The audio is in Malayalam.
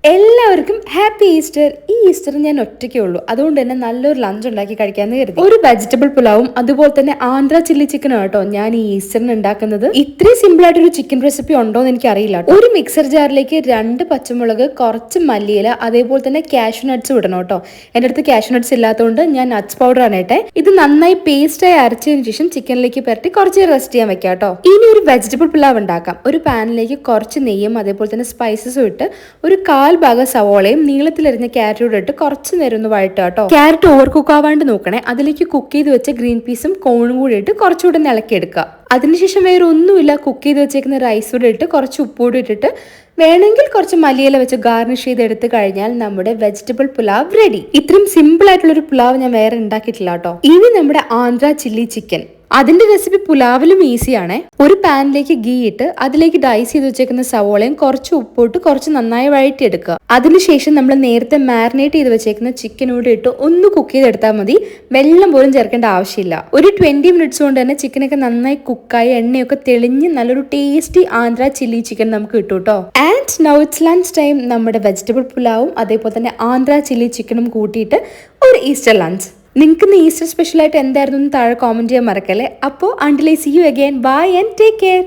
എല്ലാവർക്കും ഹാപ്പി ഈസ്റ്റർ. ഈ ഈസ്റ്റർ ഞാൻ ഒറ്റയ്ക്കേ ഉള്ളൂ, അതുകൊണ്ട് തന്നെ നല്ലൊരു ലഞ്ച് ഉണ്ടാക്കി കഴിക്കാന്ന് കരുതി. ഒരു വെജിറ്റബിൾ പുലാവും അതുപോലെ തന്നെ ആന്ധ്ര ചില്ലി ചിക്കനും കേട്ടോ ഞാൻ ഈ ഈസ്റ്ററിന് ഉണ്ടാക്കുന്നത്. ഇത്രയും സിമ്പിൾ ആയിട്ടൊരു ചിക്കൻ റെസിപ്പി ഉണ്ടോ എന്ന് എനിക്ക് അറിയില്ല. ഒരു മിക്സർ ജാറിലേക്ക് 2 പച്ചമുളക്, കുറച്ച് മല്ലിയില, അതേപോലെ തന്നെ കാഷ്യൂ നട്ട്സ് ഇടണം കേട്ടോ. എന്റെ അടുത്ത് കാഷ്യൂ നട്ട്സ് ഇല്ലാത്തതുകൊണ്ട് ഞാൻ നട്ട്സ് പൗഡർ ആണ് ഇട്ടെ. ഇത് നന്നായി പേസ്റ്റായി അരച്ചതിന് ശേഷം ചിക്കനിലേക്ക് പുരട്ടി കുറച്ച് റെസ്റ്റ് ചെയ്യാൻ വെക്കാം കേട്ടോ. ഇനി ഒരു വെജിറ്റബിൾ പുലാവ് ഉണ്ടാക്കാം. ഒരു പാനിലേക്ക് കുറച്ച് നെയ്യും അതേപോലെ തന്നെ സ്പൈസസും ഇട്ട് ഒരു ഭാഗം സവോളയും നീളത്തിലരിഞ്ഞ ക്യാരറ്റും ഇട്ട് കുറച്ച് നേരം ഒന്ന് വഴറ്റുക കേട്ടോ. ക്യാരറ്റ് ഓവർ കുക്ക് ആവാണ്ട് നോക്കണേ. അതിലേക്ക് കുക്ക് ചെയ്ത് വെച്ച ഗ്രീൻ പീസും കോണും കൂടി ഇട്ട് കുറച്ചുകൂടെ ഇളക്കിയെടുക്കുക. അതിനുശേഷം വേറെ ഒന്നുമില്ല, കുക്ക് ചെയ്ത് വെച്ചേക്കുന്ന റൈസ് കൂടെ ഇട്ട് കുറച്ച് ഉപ്പൂടി ഇട്ടിട്ട് വേണമെങ്കിൽ കുറച്ച് മല്ലിയില വെച്ച് ഗാർണിഷ് ചെയ്ത് എടുത്തു കഴിഞ്ഞാൽ നമ്മുടെ വെജിറ്റബിൾ പുലാവ് റെഡി. ഇത്രയും സിമ്പിൾ ആയിട്ടുള്ള ഒരു പുലാവ് ഞാൻ വേറെ ഉണ്ടാക്കിയിട്ടില്ല കേട്ടോ. ഇനി നമ്മുടെ ആന്ധ്ര ചില്ലി ചിക്കൻ, അതിന്റെ റെസിപ്പി പുലാവിലും ഈസിയാണേ. ഒരു പാനിലേക്ക് ഗീ ഇട്ട് അതിലേക്ക് ഡൈസ് ചെയ്ത് വെച്ചേക്കുന്ന സവോളയും കുറച്ച് ഉപ്പിട്ട് കുറച്ച് നന്നായി വഴറ്റിയെടുക്കുക. അതിനുശേഷം നമ്മൾ നേരത്തെ മാരിനേറ്റ് ചെയ്ത് വെച്ചേക്കുന്ന ചിക്കനോട് ഇട്ട് ഒന്ന് കുക്ക് ചെയ്തെടുത്താൽ മതി. വെള്ളം പോലും ചേർക്കേണ്ട ആവശ്യമില്ല. ഒരു 20 മിനിറ്റ്സ് കൊണ്ട് തന്നെ ചിക്കനൊക്കെ നന്നായി കുക്കായി എണ്ണയൊക്കെ തെളിഞ്ഞ് നല്ലൊരു ടേസ്റ്റി ആന്ധ്ര ചില്ലി ചിക്കൻ നമുക്ക് കിട്ടും കേട്ടോ. And now it's lunch time. നമ്മുടെ വെജിറ്റബിൾ പുലാവും അതേപോലെ തന്നെ ആന്ധ്ര ചില്ലി ചിക്കനും കൂട്ടിയിട്ട് ഒരു ഈസ്റ്റർ ലഞ്ച്. നിങ്ങൾക്ക് ഇന്ന് ഈസ്റ്റർ സ്പെഷ്യൽ ആയിട്ട് എന്തായിരുന്നു താഴെ കോമെന്റ് ചെയ്യാൻ മറക്കല്ലേ. അപ്പോൾ until I see you again, bye and take care.